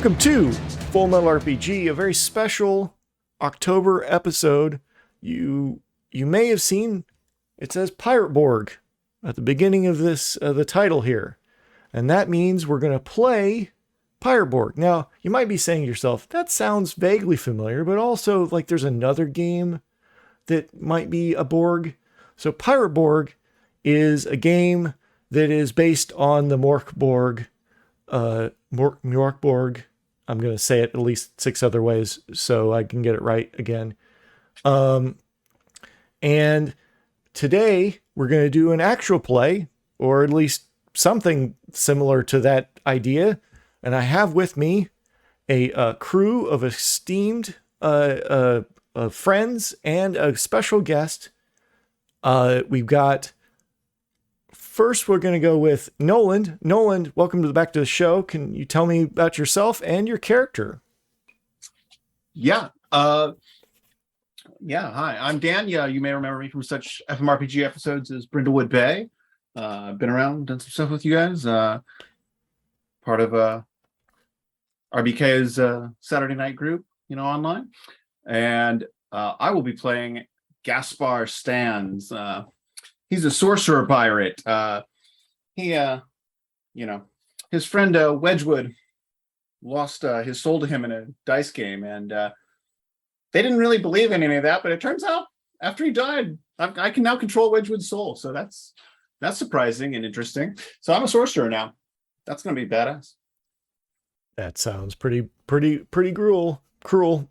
Welcome to Full Metal RPG, a very special October episode. You may have seen, it says Pirate Borg at the beginning of this, the title here. And that means we're going to play Pirate Borg. Now, you might be saying to yourself, that sounds vaguely familiar, but also like there's another game that might be a Borg. So Pirate Borg is a game that is based on the Mork Borg, Mork Borg. I'm going to say it at least 6 other ways so I can get it right again. And today we're going to do an actual play, or at least something similar to that idea. And I have with me a crew of esteemed friends and a special guest. We've got, first we're going to go with Noland. Noland, welcome back to the show. Can you tell me about yourself and your character? Yeah. Hi, I'm Dan. Yeah, you may remember me from such FMRPG episodes as Brindlewood Bay. I've been around, done some stuff with you guys. Part of RBK's Saturday night group, online. And I will be playing Gaspar Stans. He's a sorcerer pirate. His friend Wedgwood lost his soul to him in a dice game, and they didn't really believe in any of that. But it turns out after he died, I can now control Wedgwood's soul. So that's surprising and interesting. So I'm a sorcerer now. That's gonna be badass. That sounds pretty cruel, brutal.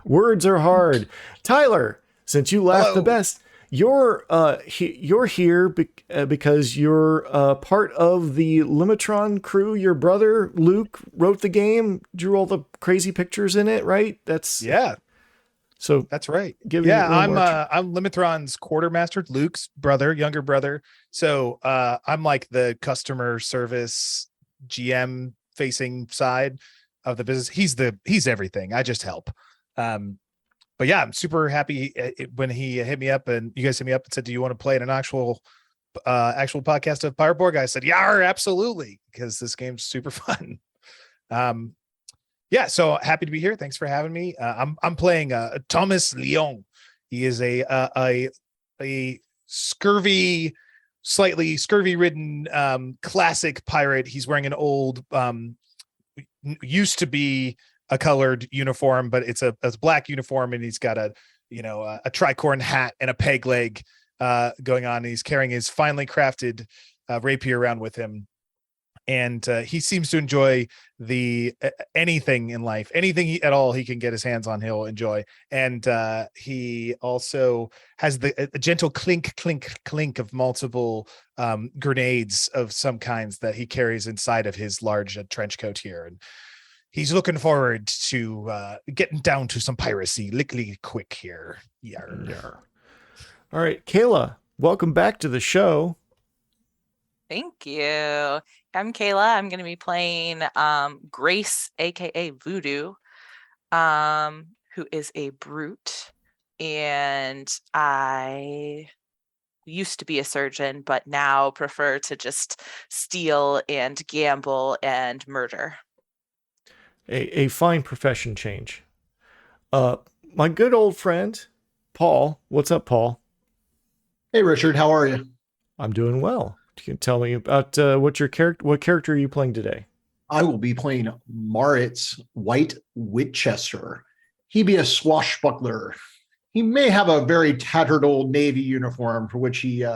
Words are hard. Tyler, since you laughed the best, you're here because you're part of the Limitron crew. Your brother Luke wrote the game, drew all the crazy pictures in it, right? So that's right. I'm Limitron's quartermaster, Luke's younger brother. So I'm like the customer service GM facing side of the business. He's everything. I just help. But yeah, I'm super happy when he hit me up and you guys hit me up and said, do you want to play in an actual podcast of Pirate Borg? I said, yeah, absolutely. Because this game's super fun. Yeah, so happy to be here. Thanks for having me. I'm playing Thomas Leon. He is a slightly scurvy-ridden classic pirate. He's wearing an old, used to be a colored uniform, but it's a black uniform, and he's got a tricorn hat and a peg leg going on. And he's carrying his finely crafted rapier around with him. And he seems to enjoy anything in life, anything at all he can get his hands on, he'll enjoy. And he also has a gentle clink, clink, clink of multiple grenades of some kinds that he carries inside of his large trench coat here. And he's looking forward to getting down to some piracy lickly quick here. Yarr. All right, Kayla, welcome back to the show. Thank you. I'm Kayla. I'm going to be playing Grace, aka Voodoo, who is a brute. And I used to be a surgeon, but now prefer to just steal and gamble and murder. A fine profession change. My good old friend, Paul. What's up, Paul? Hey, Richard. How are you? I'm doing well. You can tell me about what character are you playing today? I will be playing Maritz White Winchester. He be a swashbuckler. He may have a very tattered old Navy uniform for which he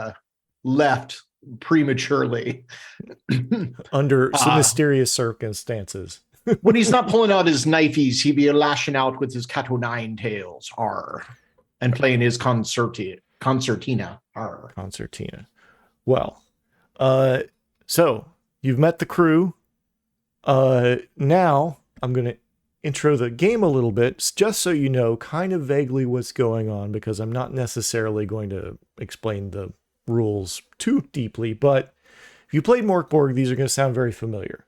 left prematurely. Under some mysterious circumstances. When he's not pulling out his knifeys, he be lashing out with his cat o' nine tails, and playing his concertina, Concertina. Well, so you've met the crew. Now I'm going to intro the game a little bit, just so you know kind of vaguely what's going on, because I'm not necessarily going to explain the rules too deeply, but if you played Mork Borg, these are going to sound very familiar.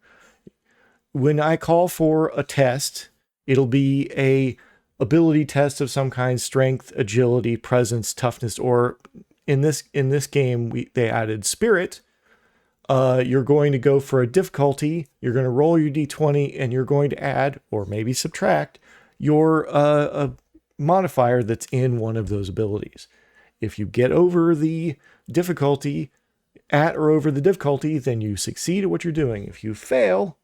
When I call for a test, it'll be a ability test of some kind: strength, agility, presence, toughness, or in this game they added spirit. you're going to go for a difficulty. You're going to roll your d20 and you're going to add, or maybe subtract, your a modifier that's in one of those abilities. If you get over the difficulty, at or over the difficulty, then you succeed at what you're doing. If you fail,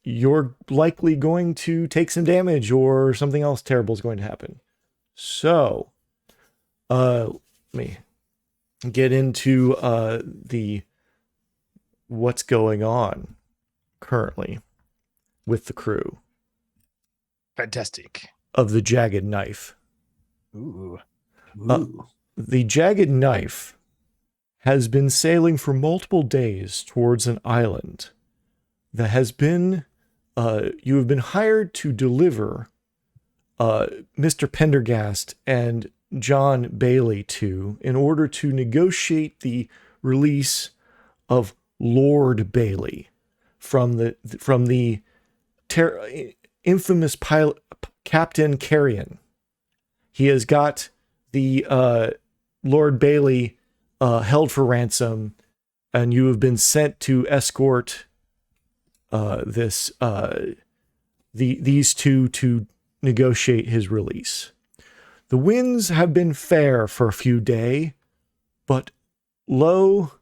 you're likely going to take some damage or something else terrible is going to happen. So, let me get into the what's going on currently with the crew Fantastic. of the Jagged Knife. Ooh. The Jagged Knife has been sailing for multiple days towards an island that has been, you have been hired to deliver Mr. Pendergast and John Bailey to in order to negotiate the release of Lord Bailey from the infamous pilot Captain Carrion. He has got the Lord Bailey held for ransom, and you have been sent to escort these two to negotiate his release. The winds have been fair for a few days, but lo,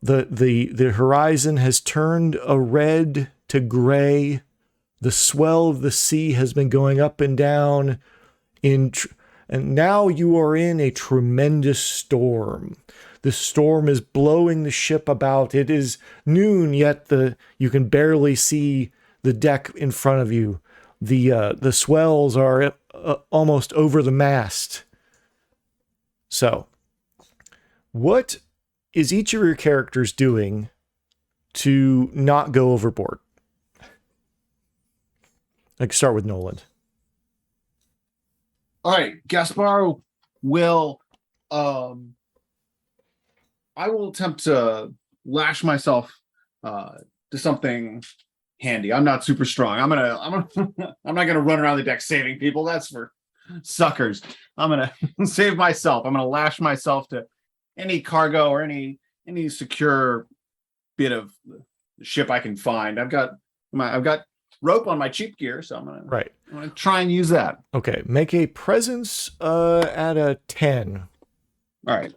the horizon has turned a red to gray. The swell of the sea has been going up and down, and now you are in a tremendous storm. The storm is blowing the ship about. It is noon, yet you can barely see the deck in front of you. The swells are almost over the mast. So, what is each of your characters doing to not go overboard? I can start with Noland. All right, Gaspar will I will attempt to lash myself to something handy. I'm not super strong. I'm not gonna run around the deck saving people. That's for suckers. I'm gonna save myself. I'm gonna lash myself to any cargo or any secure bit of the ship I can find. I've got rope on my cheap gear, so I'm gonna try and use that. Okay, make a presence at a 10. All right,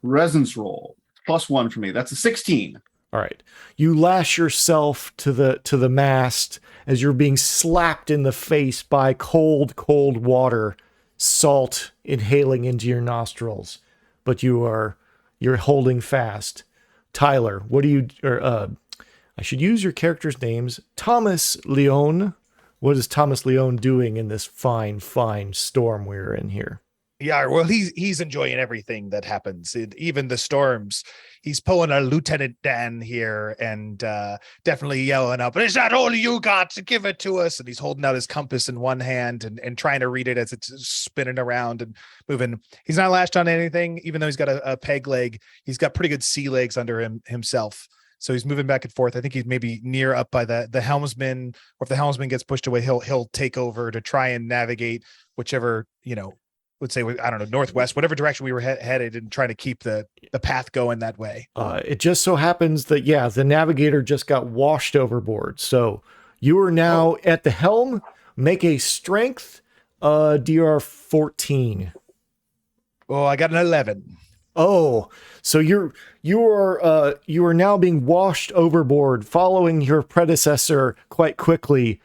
presence roll +1 for me. That's a 16. All right, you lash yourself to the mast as you're being slapped in the face by cold water, salt inhaling into your nostrils, but you're holding fast. Tyler, I should use your characters' names. Thomas Leone. What is Thomas Leone doing in this fine storm we're in here? Yeah, well, he's enjoying everything that happens, even the storms. He's pulling a Lieutenant Dan here and definitely yelling up, "Is that all you got? To give it to us!" And he's holding out his compass in one hand and trying to read it as it's spinning around and moving. He's not lashed on anything, even though he's got a peg leg. He's got pretty good sea legs under himself. So he's moving back and forth. I think he's maybe near up by the helmsman, or if the helmsman gets pushed away, he'll take over to try and navigate whichever, let's say, I don't know, northwest, whatever direction we were headed, and trying to keep the path going that way. It just so happens that, the navigator just got washed overboard. So you are now at the helm. Make a strength DR 14. Oh, I got an 11. Oh, so you are now being washed overboard, following your predecessor quite quickly.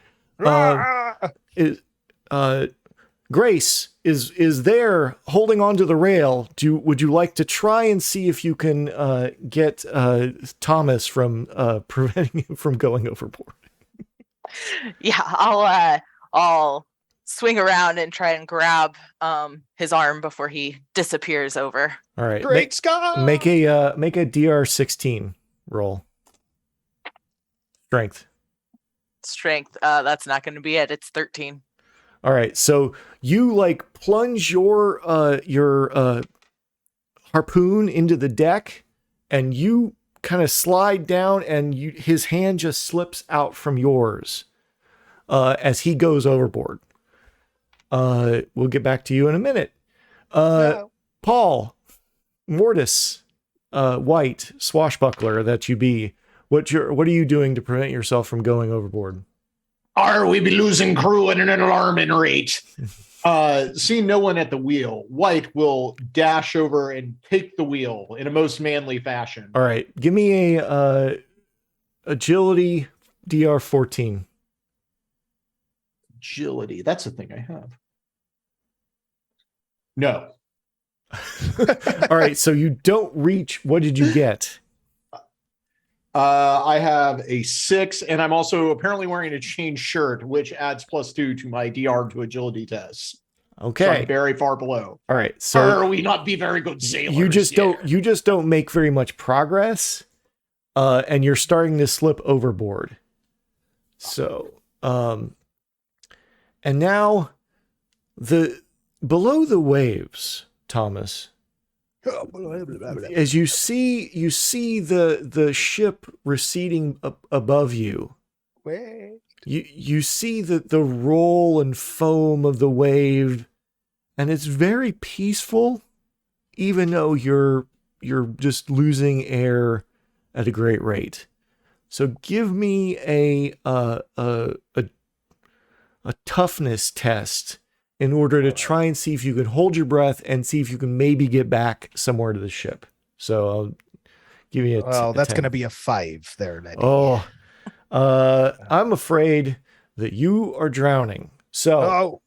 Grace is there holding onto the rail. Would you like to try and see if you can get Thomas from preventing him from going overboard? Yeah, I'll swing around and try and grab his arm before he disappears over. All right, Great Scott! Make a DR 16 roll. Strength. That's not going to be it. It's 13. All right, so you plunge your harpoon into the deck, and you kind of slide down, and his hand just slips out from yours as he goes overboard. We'll get back to you in a minute. Paul, Mortis, white swashbuckler that you be, what are you doing to prevent yourself from going overboard? We be losing crew at an alarming rate. Seeing no one at the wheel, White will dash over and take the wheel in a most manly fashion. All right, give me a agility DR 14. Agility, that's the thing I have. No. All right, so you don't reach. What did you get? I have a 6, and I'm also apparently wearing a chain shirt, which adds +2 to my DR to agility tests. Okay, So I'm very far below. all right. So Are we not be very good sailors? you just don't make very much progress, and you're starting to slip overboard. So, and now below the waves, Thomas. As you see the ship receding above you. You see the roll and foam of the wave, and it's very peaceful, even though you're just losing air at a great rate. So give me a toughness test in order to try and see if you can hold your breath and see if you can maybe get back somewhere to the ship. So I'll give you that's going to be a 5 there, Lenny. Oh, I'm afraid that you are drowning. So,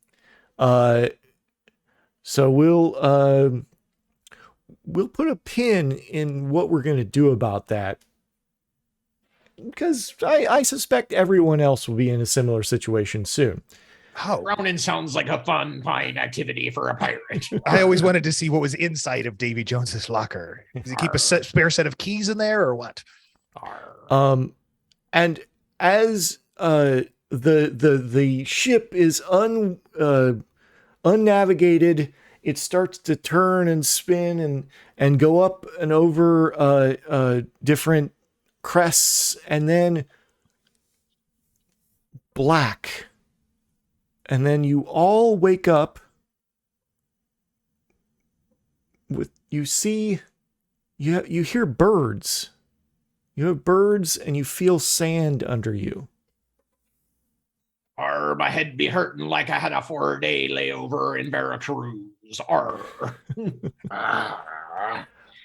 so we'll put a pin in what we're going to do about that, because I suspect everyone else will be in a similar situation soon. Drowning sounds like a fine activity for a pirate. I always wanted to see what was inside of Davy Jones's locker. Does he keep a spare set of keys in there, or what? And as the ship is unnavigated, it starts to turn and spin and go up and over different crests, and then black. And then you all wake up with, you hear birds. You have birds and you feel sand under you. My head be hurting like I had a 4-day layover in Veracruz.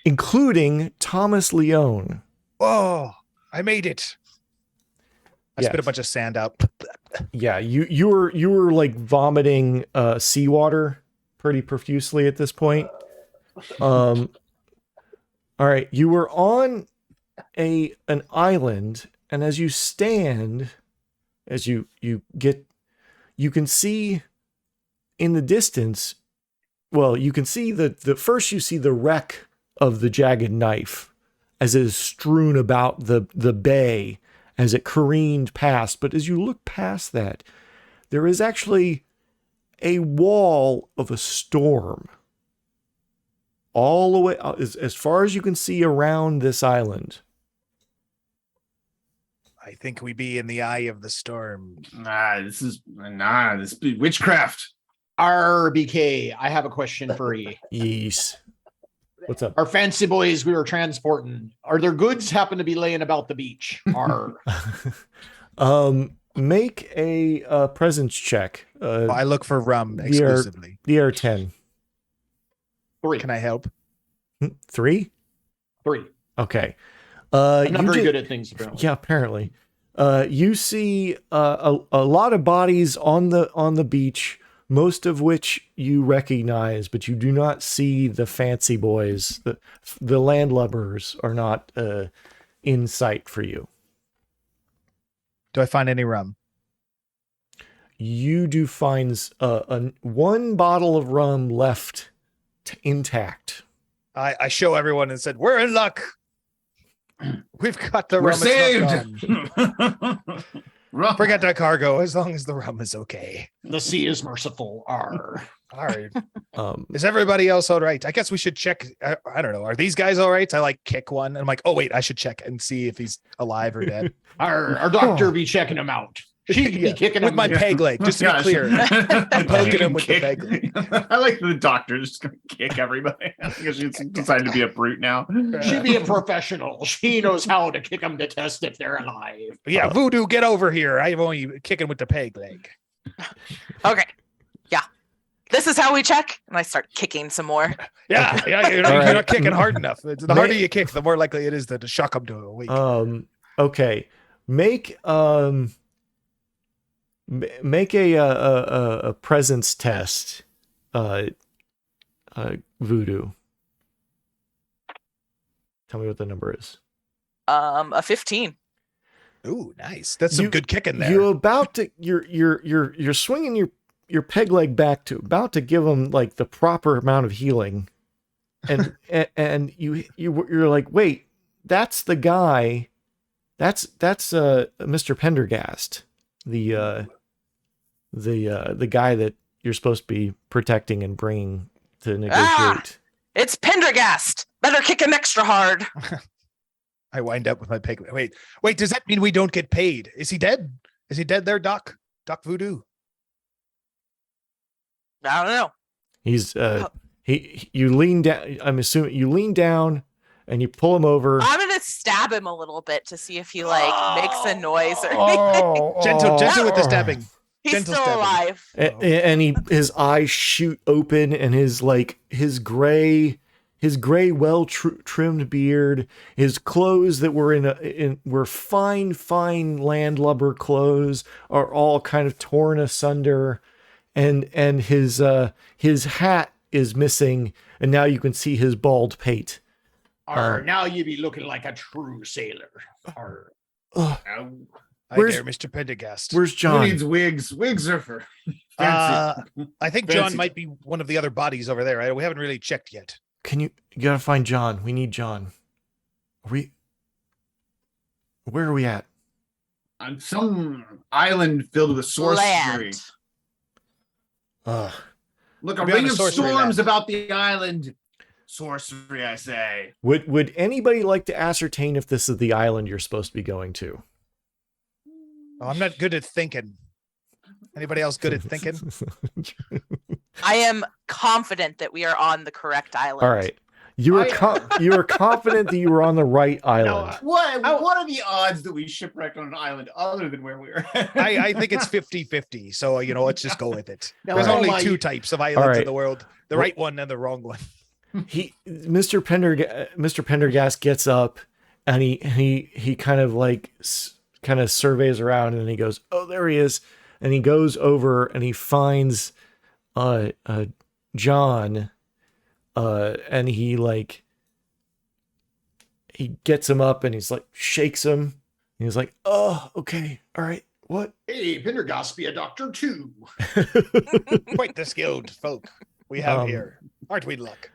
Including Thomas Leone. Oh, I made it. I Yes. spit a bunch of sand out. Yeah, you were like vomiting seawater pretty profusely at this point. All right, you were on an island, and as you stand, as you can see in the distance. Well, you can see first you see the wreck of the jagged knife as it is strewn about the bay as it careened past. But as you look past that, there is actually a wall of a storm all the way as far as you can see around this island. I think we be in the eye of the storm. This is witchcraft. RBK, I have a question for you. Yes. What's up? Our fancy boys we were transporting, are their goods happen to be laying about the beach? Make a presence check. I look for rum exclusively. DR 10. 3. Can I help? 3? 3. Okay. I'm not very good at things, apparently. Yeah, apparently. You see a lot of bodies on the beach, most of which you recognize, but you do not see the fancy boys. The landlubbers are not in sight for you. Do I find any rum? You do find one bottle of rum left intact. I show everyone and said, "We're in luck. We've got the We're rum. It's not gone. Rum. Forget that cargo as long as the rum is okay." The sea is merciful. All right. Is everybody else all right? I guess we should check. I don't know. Are these guys all right? I like kick one. And I'm like, oh wait, I should check and see if he's alive or dead. Our doctor be checking him out. She'd be Yeah, kicking with him. my peg leg, just to be Yeah, clear. I'm poking him with the peg leg. I like the doctor's just gonna kick everybody because she's decided to be a brute now. She'd be a professional. She knows how to kick them to test if they're alive. Yeah, Voodoo, get over here. I'm only kicking with the peg leg. Okay. Yeah. This is how we check. And I start kicking some more. Yeah, yeah, you're All right. not kicking hard enough. The harder you kick, the more likely it is to shock them to awake. Okay. Make make a presence test. Voodoo. Tell me what the number is. A 15. Ooh, nice. That's some good kicking there. You're swinging your peg leg back to about to give him like the proper amount of healing, and and you're like, wait, that's the guy, that's Mr. Pendergast, the guy that you're supposed to be protecting and bringing to negotiate. It's Pendergast. Better kick him extra hard. I wind up with my peg leg. Wait, does that mean we don't get paid? Is he dead? Is he dead there, Doc? Doc Voodoo? I don't know. He's you lean down. I'm assuming you lean down and you pull him over. I'm gonna stab him a little bit to see if he like makes a noise or anything. Gentle with the stabbing. He's gentle still stabbing. alive. And his eyes shoot open, and his gray well trimmed beard, his clothes that were fine landlubber clothes are all kind of torn asunder, and his hat is missing, and now you can see his bald pate. Now you be looking like a true sailor. Hi there, Mr. Pendergast. Where's Who John? needs wigs? Wigs are for fancy. I think Fancy. John might be one of the other bodies over there. We haven't really checked yet. You gotta find John. We need John. Where are we at? On some island filled with sorcery. Land. Look, a We'll be on ring a of sorcery storms land. about the island. Sorcery, I say. Would anybody like to ascertain if this is the island you're supposed to be going to? Oh, I'm not good at thinking. Anybody else good at thinking? I am confident that we are on the correct island. All right. You were confident that you were on the right island. What are the odds that we shipwrecked on an island other than where we were? I think it's 50-50. So, let's just go with it. Now, There's all only my- two types of islands right. in the world. The right one and the wrong one. Mr. Pendergast gets up and he kind of surveys around, and he goes, "Oh, there he is." And he goes over and he finds John, and he gets him up and he's like shakes him. And he's like, "Oh, okay, all right, what?" Hey, Pendergast be a doctor too. Quite the skilled folk we have here. Aren't we, Luck?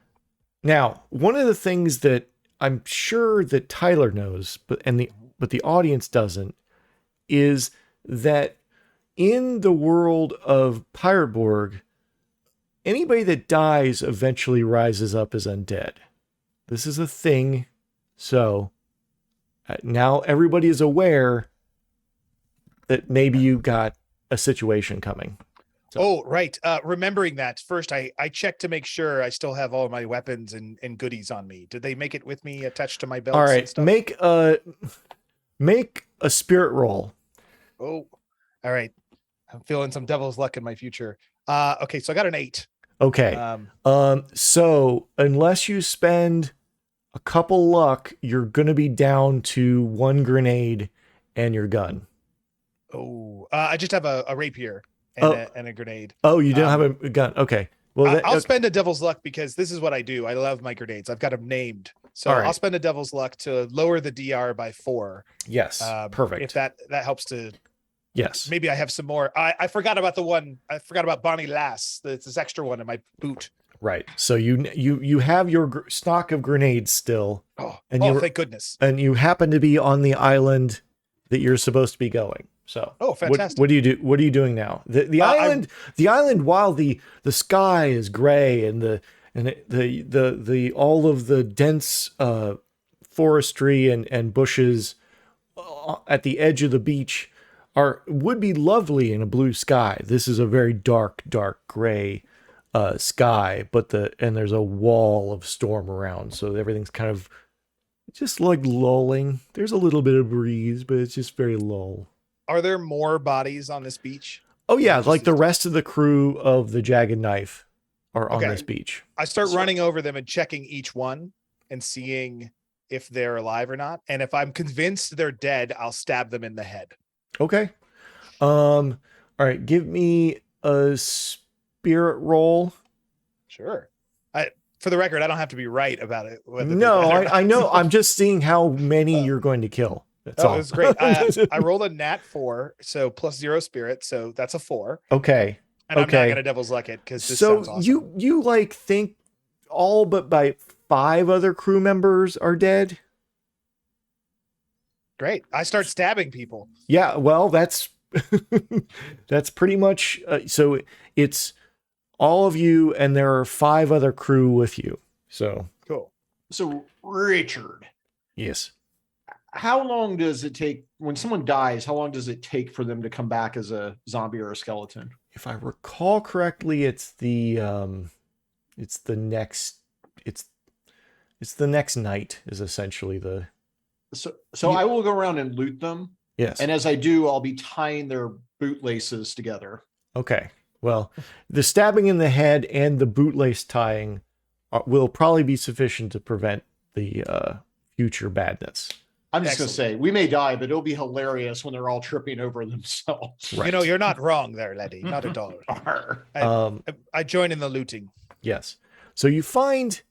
Now, one of the things that I'm sure that Tyler knows, but the audience doesn't, is that in the world of Pirate Borg, anybody that dies eventually rises up as undead. This is a thing. So now everybody is aware that maybe you got a situation coming. So. Oh, right. Remembering that, first I checked to make sure I still have all my weapons and goodies on me. Did they make it with me attached to my belt? All right, make a spirit roll. Oh, all right. I'm feeling some devil's luck in my future. Okay, so I got an 8. Okay. So unless you spend a couple luck, you're gonna be down to 1 grenade and your gun. Oh, I just have a rapier and a grenade. Oh, you don't have a gun. Okay. Well, I'll spend a devil's luck because this is what I do. I love my grenades. I've got them named. So All right. I'll spend a devil's luck to lower the DR by 4. yes. Perfect. If that helps to. Yes. Maybe I have some more. I forgot about the one. I forgot about Bonnie Lass. It's this extra one in my boot. Right. So you have your stock of grenades still, Oh, and thank goodness. and you happen to be on the island that you're supposed to be going. So fantastic. What do you do? What are you doing now? The island, while the sky is gray and the all of the dense forestry and bushes at the edge of the beach would be lovely in a blue sky. This is a very dark gray sky, but there's a wall of storm around, so everything's kind of just like lulling. There's a little bit of breeze, but it's just very lull. Are there more bodies on this beach? Oh yeah, Just like the these- rest of the crew of the Jagged Knife are on Okay. this beach. I start running over them and checking each one and seeing if they're alive or not. And if I'm convinced they're dead, I'll stab them in the head. Okay. All right, give me a spirit roll. Sure. For the record, I don't have to be right about it. whether they're No, dead or I not. know. I'm just seeing how many you're going to kill. That's Oh, all. it was great. I rolled a nat 4, so plus 0 spirit, so that's a 4. Okay. And I'm not Okay. gonna devil's luck it because this So sounds awesome. you like think all but by 5 other crew members are dead? Great. I start stabbing people. Yeah, well, that's that's pretty much so it's all of you and there are 5 other crew with you. So, Cool. So, Richard, yes. how long does it take when someone dies? How long does it take for them to come back as a zombie or a skeleton? If I recall correctly, it's the next night is essentially the So I will go around and loot them. yes. And as I do, I'll be tying their bootlaces together. Okay. Well, the stabbing in the head and the bootlace tying will probably be sufficient to prevent the future badness. I'm just going Excellent. to say, we may die, but it'll be hilarious when they're all tripping over themselves. Right. You know, you're not wrong there, Letty. Not at all. Arr. I join in the looting. Yes. So you find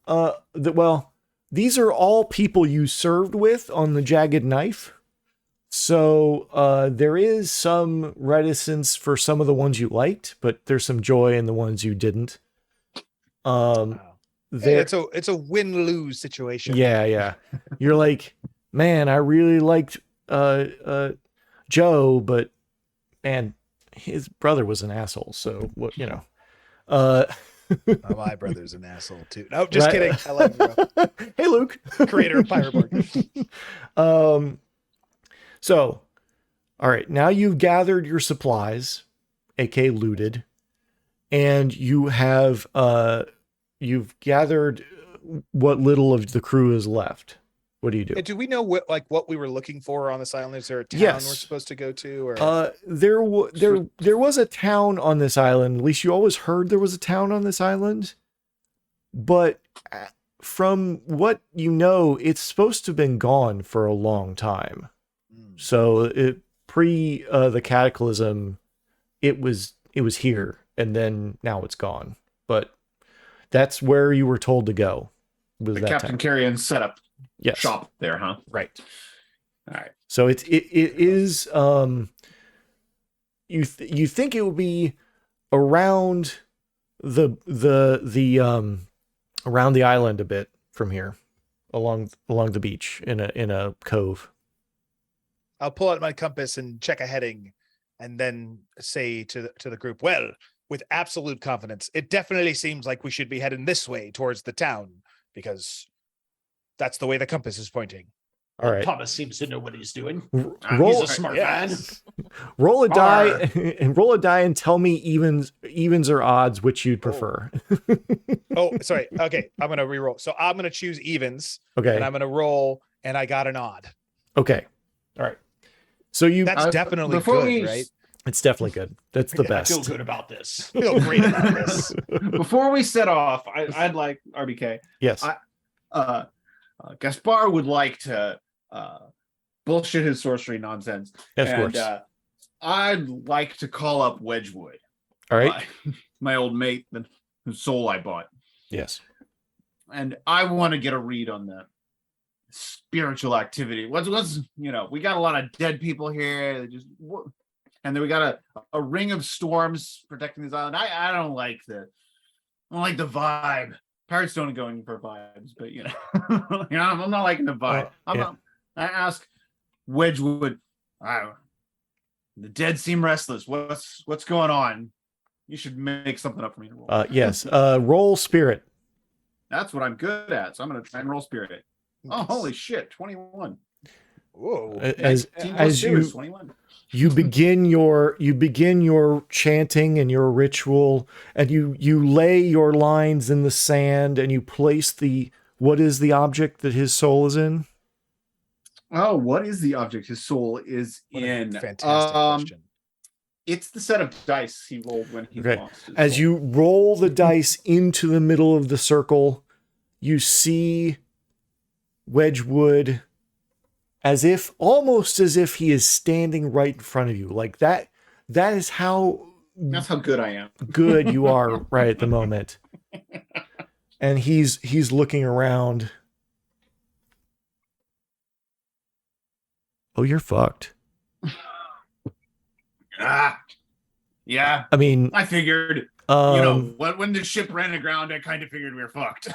that, well, these are all people you served with on the Jagged Knife. So there is some reticence for some of the ones you liked, but there's some joy in the ones you didn't. Hey, There, it's a win-lose situation. yeah. You're like, man, I really liked Joe, but man, his brother was an asshole. So what, you know. Oh, my brother's an asshole too. No, just Right. kidding. I love you. Hey, Luke. Creator of Pirate Borg. So, all right, now you've gathered your supplies, aka looted, and you've gathered what little of the crew is left. What do you do? Do we know what we were looking for on this island? Is there a town Yes. we're supposed to go to? Or There was a town on this island. At least you always heard there was a town on this island. But from what you know, it's supposed to have been gone for a long time. So it pre the cataclysm, it was here, and then now it's gone. But that's where you were told to go. Was The that Captain town. Carrion set up Yes. shop there, huh? Right. All right. So it is you think it would be around the around the island a bit from here, along the beach in a cove. I'll pull out my compass and check a heading, and then say to the group, "Well, with absolute confidence, it definitely seems like we should be heading this way towards the town because that's the way the compass is pointing." All right. Thomas seems to know what he's doing. Roll He's a smart man. roll a die Arr. and roll a die and tell me evens or odds which you'd prefer. Oh, sorry. Okay, I'm gonna re-roll. So I'm gonna choose evens, Okay. and I'm gonna roll, and I got an odd. Okay. All right. So you That's definitely before good, we- right? it's definitely good. That's the Yeah, I I feel best. good about this. Feel great about this. Before we set off, I'd like RBK. Yes. Gaspar would like to bullshit his sorcery nonsense. Of and course. I'd like to call up Wedgwood, All right. my old mate, whose soul I bought. Yes. And I want to get a read on the spiritual activity. What's we got a lot of dead people here. And then we got a ring of storms protecting this island. I don't like the vibe. Pirates don't go in for vibes, but I'm not liking the vibe. Yeah. I ask Wedgwood, the dead seem restless. What's going on? You should make something up for me to roll. Yes. Roll spirit. That's what I'm good at. So I'm going to try and roll spirit. Oh, holy shit. 21. Whoa. As 19 plus as 2 you is 21. you begin your chanting and your ritual, and you lay your lines in the sand, and you place what is the object that his soul is in? Oh, what is the object his soul is What a in? fantastic question. It's the set of dice he rolled when he Okay. lost his As soul. you roll the dice into the middle of the circle, you see Wedgwood almost as if he is standing right in front of you. Like that is how That's how good I am. good you are right at the moment. And he's looking around. Oh, you're fucked. Yeah. I mean, I figured. When the ship ran aground, I kind of figured we were fucked.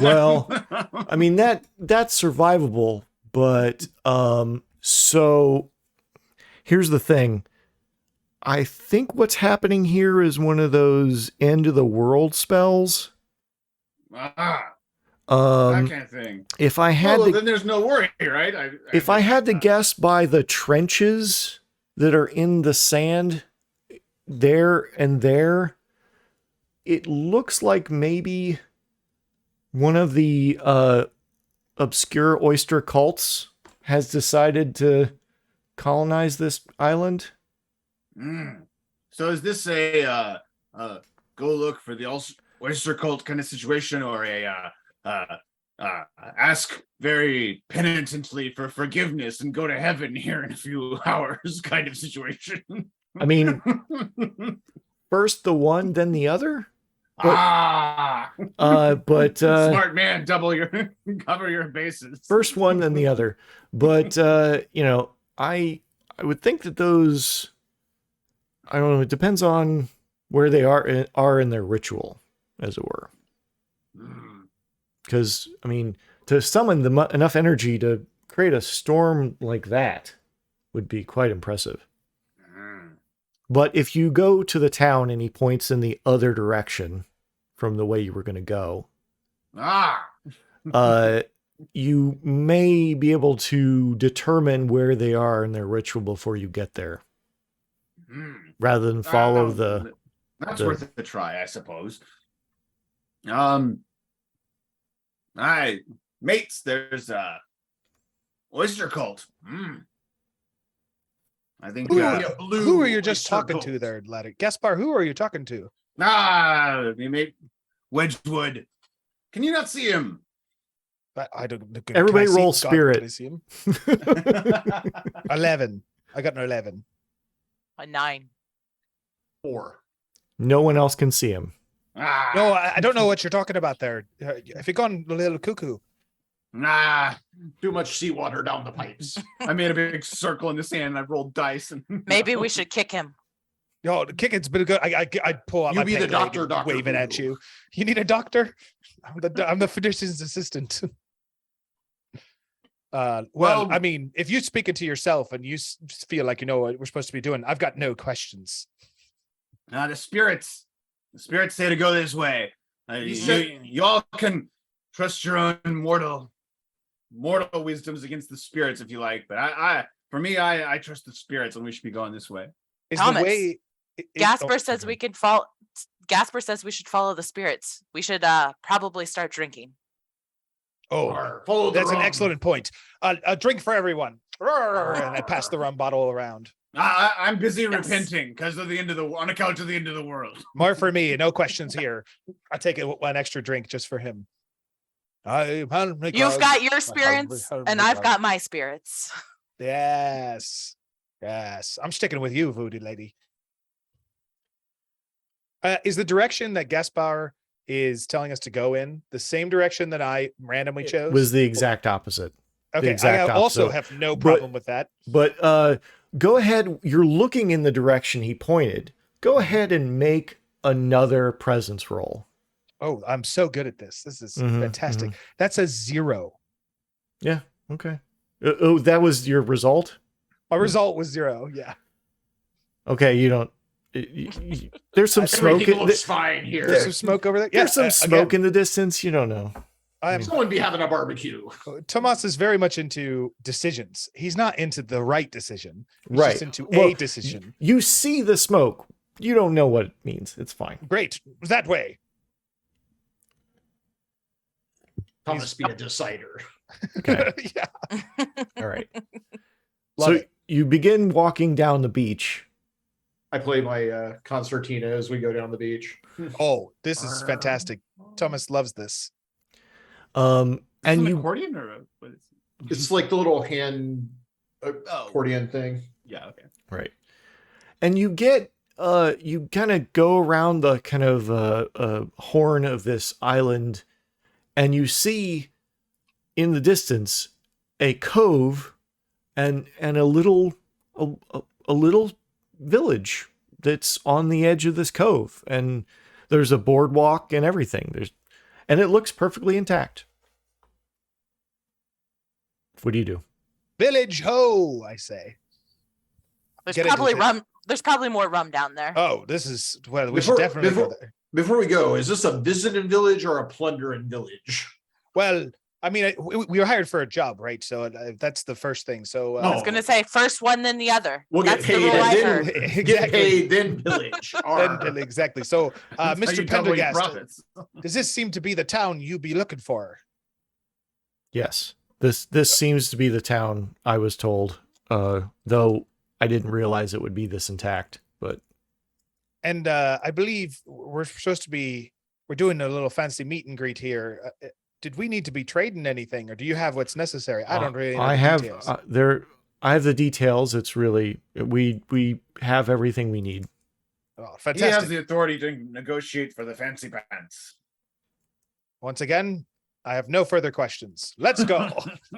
Well, I mean that's survivable, but so here's the thing. I think what's happening here is one of those end of the world spells. that Um, kind of thing. if I had to, then there's no worry, right? if I had to guess by the trenches that are in the sand there and there, it looks like maybe one of the obscure oyster cults has decided to colonize this island. So is this a go look for the oyster cult kind of situation, or a ask very penitently for forgiveness and go to heaven here in a few hours kind of situation? I mean, first the one, then the other. But smart man, cover your bases. First one, then the other. But I would think that those, I don't know, it depends on where they are in their ritual, as it were. Because I mean, to summon enough energy to create a storm like that would be quite impressive. But if you go to the town and he points in the other direction from the way you were going to go, you may be able to determine where they are in their ritual before you get there, rather than follow That's worth a try, I suppose. Mates, there's a oyster cult. I think Who are you just talking to there, laddie? Gaspar, who are you talking to? Me mate Wedgwood. Can you not see him? I don't. Everybody roll spirit. Can I see him? 11. I got an 11. A 9. 4. No one else can see him. No, I don't know what you're talking about there. Have you gone a little cuckoo? Too much seawater down the pipes. I made a big circle in the sand and I rolled dice. And Maybe we should kick him. No, the kicking's been good. I'd pull out You my be the peg leg doctor, and Dr. waving at Cuckoo. you. You need a doctor? I'm the physician's assistant. Well, I mean, if you speak it to yourself and you feel like you know what we're supposed to be doing, I've got no questions. the spirits say to go this way. You all can trust your own mortal wisdoms against the spirits if you like, but I trust the spirits and we should be going this way. Is Thomas, the way Gasper says we can follow. Gasper says we should follow the spirits. We should probably start drinking. Oh, Follow the that's an rum. excellent point. A drink for everyone. And I pass the rum bottle around. I'm busy Yes. repenting because of on account of the end of the world. More for me. No questions here. I take one extra drink just for him. You've got your spirits, and I've got my spirits. Yes. I'm sticking with you, voodoo lady. Is the direction that Gaspar is telling us to go in the same direction that I randomly chose? Was the exact opposite. Okay, exact I also opposite. have no problem with that. But go ahead. You're looking in the direction he pointed. Go ahead and make another presence roll. Oh, I'm so good at this. This is Mhm, fantastic. That's a 0. Yeah. Okay. Oh, that was your result? My result was 0. Yeah. Okay. You don't. There's some smoke. Everything looks fine here. There's some smoke over there. There's some again, smoke in the distance. You don't know. Someone be having a barbecue. Tomas is very much into decisions. He's not into the right decision. He's Right. just into Well, a decision. You see the smoke. You don't know what it means. It's fine. Great. That way. Thomas be a decider. Okay. Yeah. All right. Love So it. you begin walking down the beach. I play my concertina as we go down the beach. Oh, this is fantastic. Thomas loves this. And an you accordion or what is it? It's like the little hand accordion thing. Yeah, okay. right. And you get you kind of go around the kind of horn of this island, and you see in the distance a cove and a little village that's on the edge of this cove, and there's a boardwalk and everything. And it looks perfectly intact. What do you do? Village ho, I say. There's Get into probably shit. rum. There's probably more rum down there. Oh, this is well, we should Before- definitely go before- there. Before we go, is this a visiting village or a plundering village? Well, I mean, we were hired for a job, right? So that's the first thing. So I was gonna say first one, then the other. We'll get That's the paid rule and I then heard. get exactly. paid, then village. And exactly. So, That's how Mr. you double your Pendergast, profits. does this seem to be the town you be looking for? Yes. This seems to be the town I was told, though I didn't realize it would be this intact. But And I believe we're doing a little fancy meet and greet here. Did we need to be trading anything, or do you have what's necessary? I don't really know I the have details. I have the details. It's really we have everything we need. Oh, He has fantastic. the authority to negotiate for the fancy pants. Once again, I have no further questions. Let's go.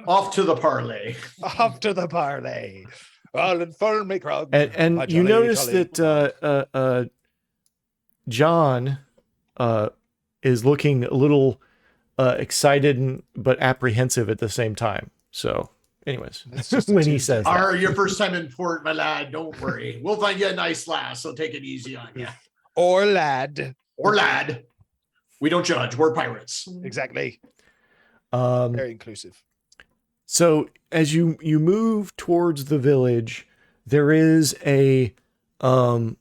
Off to the parlay. Off to the parlay. All in full make grog. And My you jolly, notice jolly. that John is looking a little excited but apprehensive at the same time. So, anyways, That's just a when he Tuesday. says that. Are your first time in port, my lad? Don't worry. We'll find you a nice lass, so take it easy on you. Or lad. Or lad. We don't judge. We're pirates. Exactly. Um, Very inclusive. So as you move towards the village, there is a kind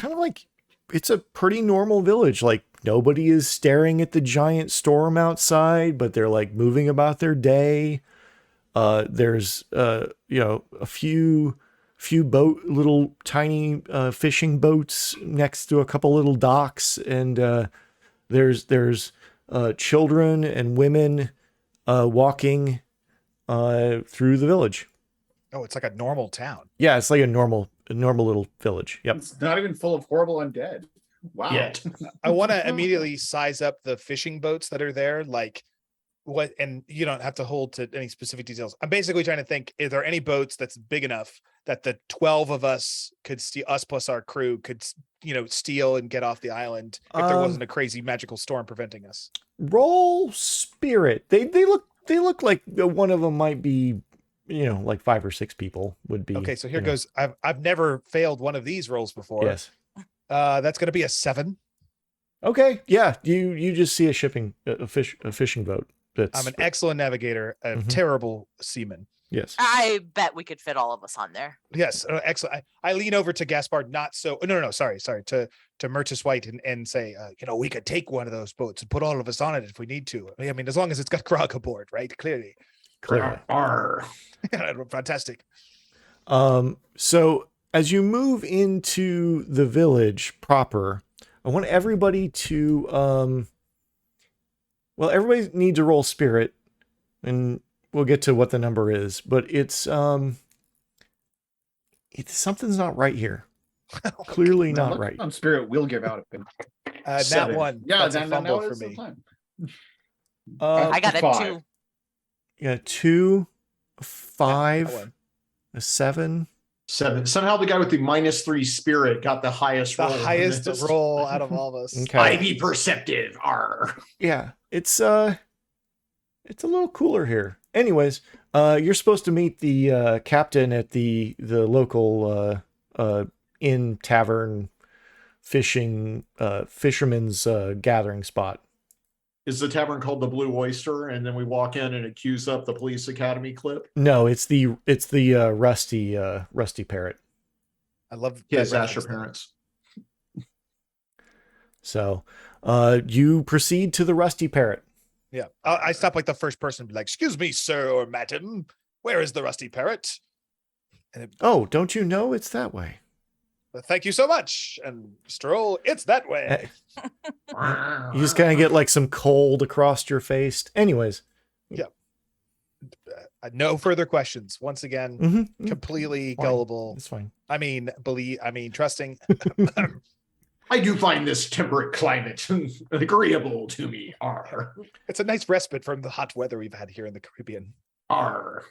of like it's a pretty normal village. Like nobody is staring at the giant storm outside, but they're like moving about their day. There's a few little tiny fishing boats next to a couple little docks, and there's children and women walking through the village. Oh, it's like a normal town. Yeah, it's like a normal little village. Yep. It's not even full of horrible undead. Wow. Yet. I want to immediately size up the fishing boats that are there. Like what, and you don't have to hold to any specific details. I'm basically trying to think, is there any boats that's big enough that the 12 of us could steal, us plus our crew could, steal and get off the island if there wasn't a crazy magical storm preventing us? Roll spirit. They look like one of them might be, like 5 or 6 people would be. Okay, so here goes. I've never failed one of these rolls before. Yes. That's going to be a 7. Okay. Yeah. You just see a fishing boat. That's I'm an excellent navigator, a Mhm. terrible seaman. yes. I bet we could fit all of us on there. Yes, excellent. I lean over to Gaspard, sorry, to Mertis White and say, we could take one of those boats and put all of us on it if we need to. I mean, as long as it's got grog aboard, right? Clearly. Clearly. Arr. Fantastic. So as you move into the village proper, I want everybody to, everybody needs to roll spirit, and we'll get to what the number is, but it's something's not right here. Clearly not right. On spirit will give out. Nat 7. 1. Yeah, That's a now fumble for is the me. time. I got a 5. 2. Yeah, 2, a That 5, one. a 7. 7. Somehow the guy with the -3 spirit got the highest The roll. highest roll out of all of us. Okay. I be perceptive. Arr. Yeah, it's a little cooler here. Anyways, you're supposed to meet the captain at the local inn tavern fisherman's gathering spot. Is the tavern called the Blue Oyster? And then we walk in and it cues up the Police Academy clip. No, it's the Rusty Parrot. I love His that Asher reference, though. parents. So, you proceed to the Rusty Parrot. Yeah. I stop like the first person and be like, excuse me, sir or madam, where is the Rusty Parrot? And Oh, don't you know it's that way? thank you so much. And stroll, it's that way. You just kind of get like some cold across your face. Anyways. No further questions. Once again, Mhm. completely Fine. gullible. It's fine. Trusting. I do find this temperate climate agreeable to me. Arr. It's a nice respite from the hot weather we've had here in the Caribbean. Arr.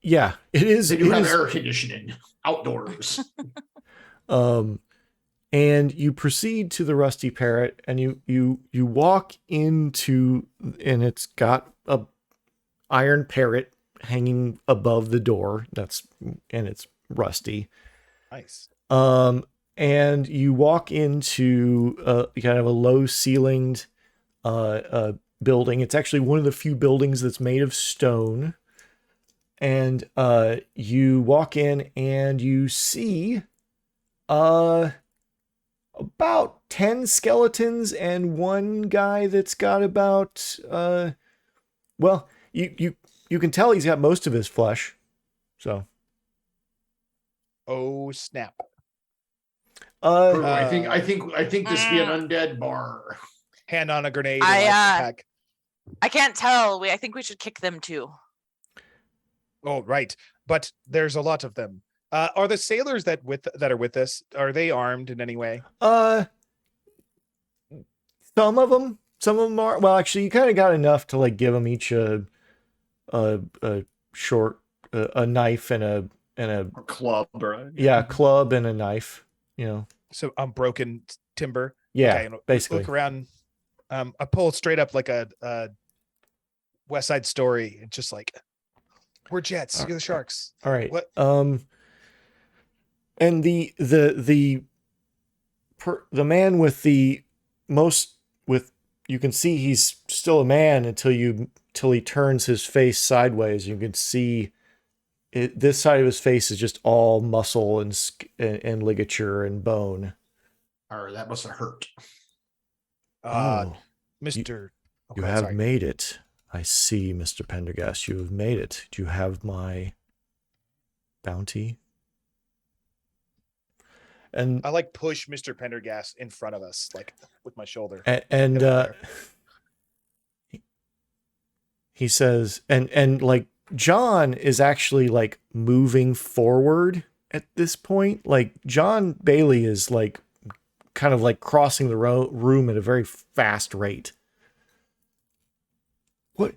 Yeah, it is. They do it have is- air conditioning outdoors. And you proceed to the Rusty Parrot, and you walk into, and it's got a iron parrot hanging above the door. And it's rusty. Nice. And you walk into kind of a low ceilinged building. It's actually one of the few buildings that's made of stone. And you walk in and you see about 10 skeletons and one guy that's got about well, you can tell he's got most of his flesh. So Oh snap. I think this be an undead bar. Hand on a grenade. I, attack. I can't tell. I think we should kick them too. Oh, right. But there's a lot of them. Are the sailors that are with us, are they armed in any way? some of them are. Well, actually, you kind of got enough to like give them each a short a knife and a Or club, right? yeah, club and a knife. You know. So broken timber. Yeah, Okay, and basically. look around. I pull straight up like a West Side Story. It's just like, we're jets. You're the sharks. All right. What? And the man with the most you can see he's still a man until he turns his face sideways. You can see this side of his face is just all muscle and ligature and bone. Or that must have hurt. Mr. You have made it. I see, Mr. Pendergast. You have made it. Do you have my bounty? And I like push Mr. Pendergast in front of us, like with my shoulder. and he says, and like John is actually like moving forward at this point. Like John Bailey is like kind of like crossing the room at a very fast rate. What?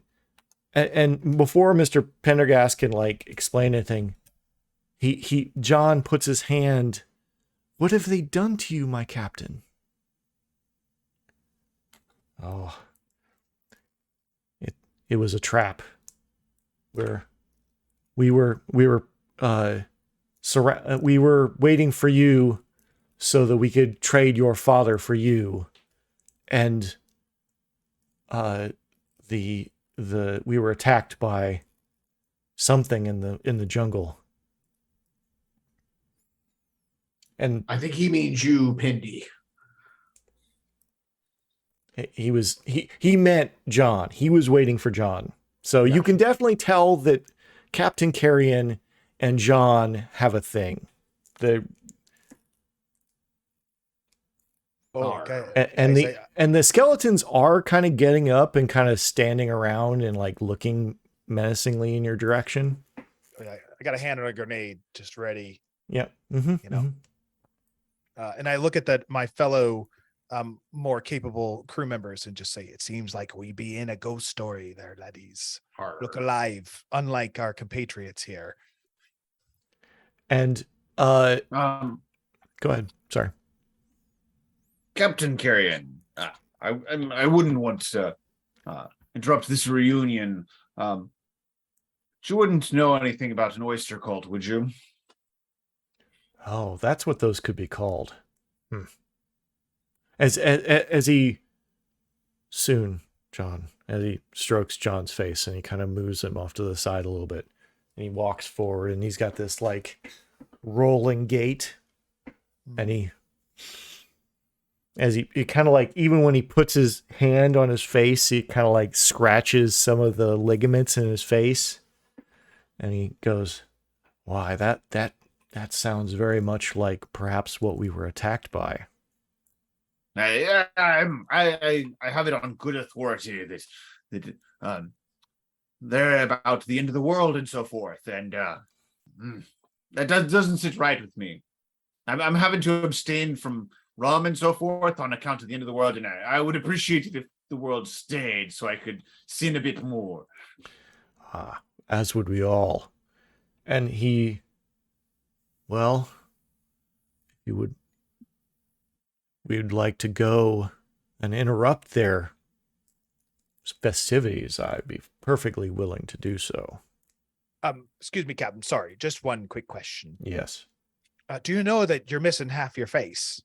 And before Mr. Pendergast can like explain anything, John puts his hand. What have they done to you, my captain? Oh, it was a trap. We were waiting for you so that we could trade your father for you, and we were attacked by something in the jungle. And I think he means you, Pindy. he meant John. He was waiting for John. So you can definitely tell that Captain Carrion and John have a thing. And the skeletons are kind of getting up and kind of standing around and like looking menacingly in your direction. I got a hand on a grenade, just ready. Yeah. Mm-hmm, you know. And I look at my fellow more capable crew members and just say, it seems like we be in a ghost story there, laddies. Look alive, unlike our compatriots here. And go ahead. Sorry. Captain Carrion, I wouldn't want to interrupt this reunion. You wouldn't know anything about an oyster cult, would you? Oh, that's what those could be called. As he soon, John. As he strokes John's face and he kind of moves him off to the side a little bit. And he walks forward and he's got this like rolling gait. And he kind of like, even when he puts his hand on his face, he kind of like scratches some of the ligaments in his face. And he goes, "Why, that sounds very much like perhaps what we were attacked by." I have it on good authority that they're about the end of the world and so forth, and that doesn't sit right with me. I'm having to abstain from rum and so forth on account of the end of the world, and I would appreciate it if the world stayed so I could sin a bit more. As would we all. And we'd like to go and interrupt their festivities. I'd be perfectly willing to do so. Excuse me, Captain. Sorry, just one quick question. Yes. Do you know that you're missing half your face?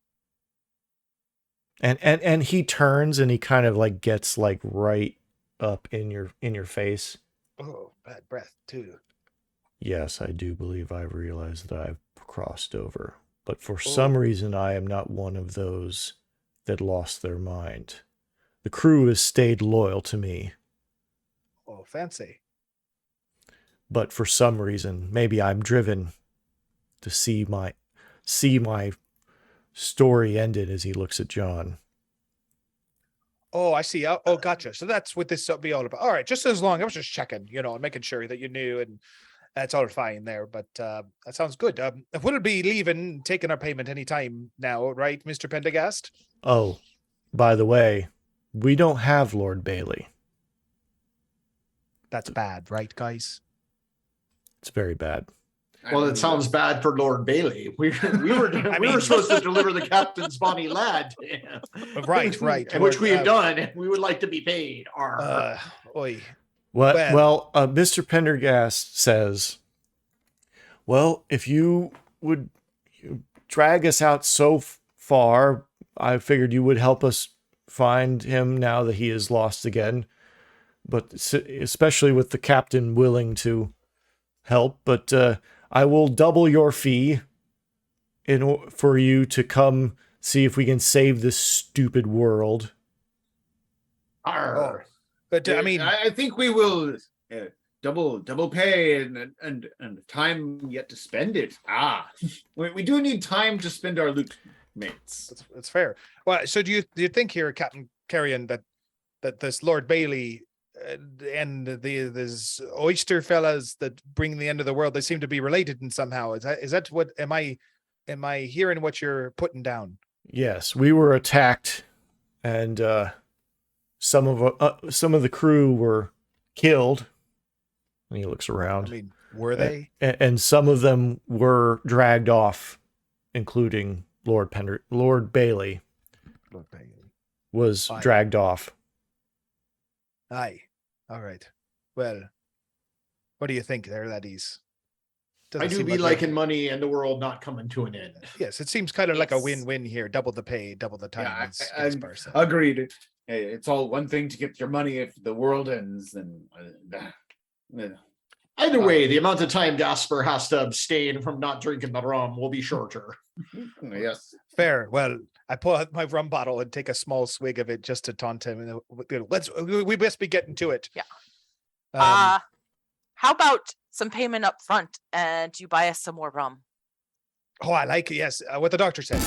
And he turns and he kind of like gets like right up in your face. Oh, bad breath too. Yes, I do believe I've realized that I've crossed over. But for some reason, I am not one of those that lost their mind. The crew has stayed loyal to me. Oh, fancy. But for some reason, maybe I'm driven to see my story ended as he looks at John. Oh, I see. Oh, gotcha. So that's what this will be all about. All right, just as long, I was just checking, and making sure that you knew, and that's all fine there. But that sounds good. We'll be leaving, taking our payment anytime now, right, Mr. Pendergast? Oh, by the way, we don't have Lord Bailey. That's bad, right, guys? It's very bad. Well, it sounds bad for Lord Bailey. We were supposed to deliver the captain's bonny lad to him. Right. Which we have done. We would like to be paid. Oi. Well, Mr. Pendergast says, well, if you would drag us out so far, I figured you would help us find him now that he is lost again. But especially with the captain willing to help. But I will double your fee for you to come see if we can save this stupid world. Arr. But I mean, I think we will double pay and time yet to spend it. We do need time to spend our loot, mates. that's fair. Well, so do you think here, Captain Carrion, that this Lord Bailey and these oyster fellas that bring the end of the world, they seem to be related in somehow? Is that what am I hearing what you're putting down? Yes, we were attacked, and some of the crew were killed. And he looks around. I mean, were they? And some of them were dragged off, including Lord Bailey. Lord Bailey Was Aye. dragged off. Aye. All right. Well, what do you think there, laddies? I Doesn't do seem be like liking money and the world not coming to an end. Yes, it seems kind of like a Yes. win-win here. Double the pay, double the time. Yeah, as Sparsa. Agreed. It's all one thing to get your money if the world ends. Then Either way, the amount of time Gasper has to abstain from not drinking the rum will be shorter. yes. Fair. Well, I pull out my rum bottle and take a small swig of it just to taunt him. And we best be getting to it. Yeah. Um, How about some payment up front and you buy us some more rum? oh, I like it. Yes, what the doctor said.